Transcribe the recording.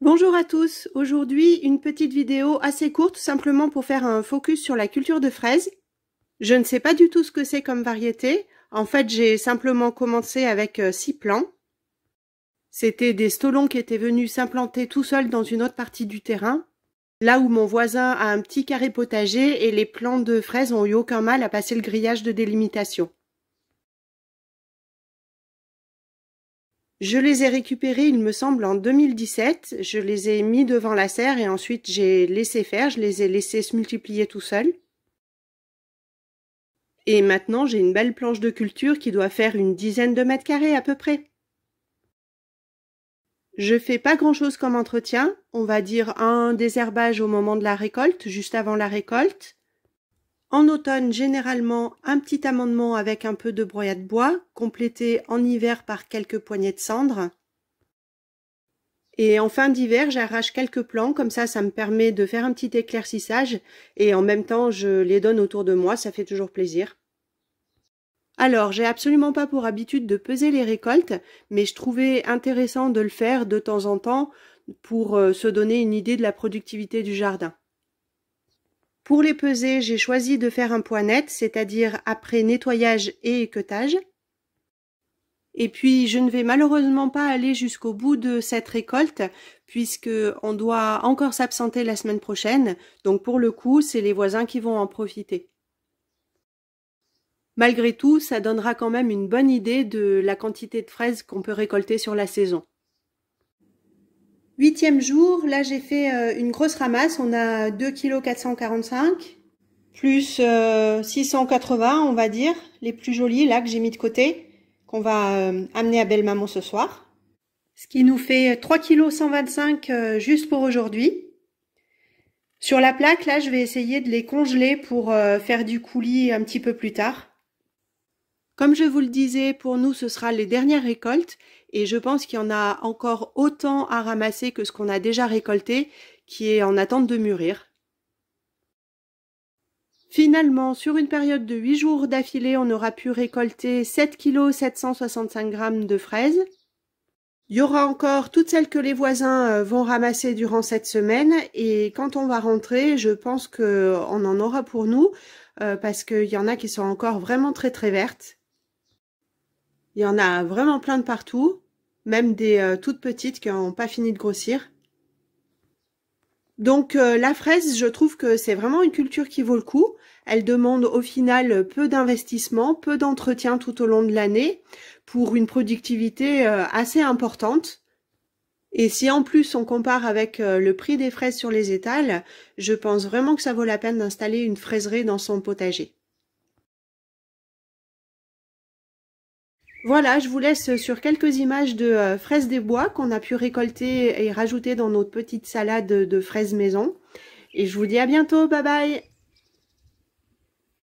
Bonjour à tous, aujourd'hui une petite vidéo assez courte simplement pour faire un focus sur la culture de fraises. Je ne sais pas du tout ce que c'est comme variété, en fait j'ai simplement commencé avec 6 plants. C'était des stolons qui étaient venus s'implanter tout seuls dans une autre partie du terrain, là où mon voisin a un petit carré potager et les plants de fraises n'ont eu aucun mal à passer le grillage de délimitation. Je les ai récupérés, il me semble, en 2017. Je les ai mis devant la serre et ensuite j'ai laissé faire. Je les ai laissés se multiplier tout seuls. Et maintenant, j'ai une belle planche de culture qui doit faire une dizaine de mètres carrés à peu près. Je fais pas grand-chose comme entretien. On va dire un désherbage au moment de la récolte, juste avant la récolte. En automne, généralement, un petit amendement avec un peu de broyat de bois, complété en hiver par quelques poignées de cendre. Et en fin d'hiver, j'arrache quelques plants, comme ça me permet de faire un petit éclaircissage, et en même temps, je les donne autour de moi, ça fait toujours plaisir. Alors, j'ai absolument pas pour habitude de peser les récoltes, mais je trouvais intéressant de le faire de temps en temps pour se donner une idée de la productivité du jardin. Pour les peser, j'ai choisi de faire un poids net, c'est-à-dire après nettoyage et équeutage. Et puis, je ne vais malheureusement pas aller jusqu'au bout de cette récolte, puisque on doit encore s'absenter la semaine prochaine, donc pour le coup, c'est les voisins qui vont en profiter. Malgré tout, ça donnera quand même une bonne idée de la quantité de fraises qu'on peut récolter sur la saison. 8e jour, là j'ai fait une grosse ramasse, on a 2,445 kg, plus 680 on va dire, les plus jolis là que j'ai mis de côté, qu'on va amener à Belle-Maman ce soir. Ce qui nous fait 3,125 kg juste pour aujourd'hui. Sur la plaque, là je vais essayer de les congeler pour faire du coulis un petit peu plus tard. Comme je vous le disais, pour nous ce sera les dernières récoltes. Et je pense qu'il y en a encore autant à ramasser que ce qu'on a déjà récolté, qui est en attente de mûrir. Finalement, sur une période de 8 jours d'affilée, on aura pu récolter 7,765 kg de fraises. Il y aura encore toutes celles que les voisins vont ramasser durant cette semaine. Et quand on va rentrer, je pense qu'on en aura pour nous, parce qu'il y en a qui sont encore vraiment très très vertes. Il y en a vraiment plein de partout. Même des toutes petites qui n'ont pas fini de grossir. Donc la fraise, je trouve que c'est vraiment une culture qui vaut le coup. Elle demande au final peu d'investissement, peu d'entretien tout au long de l'année pour une productivité assez importante. Et si en plus on compare avec le prix des fraises sur les étals, je pense vraiment que ça vaut la peine d'installer une fraiserie dans son potager. Voilà, je vous laisse sur quelques images de fraises des bois qu'on a pu récolter et rajouter dans notre petite salade de fraises maison. Et je vous dis à bientôt, bye bye!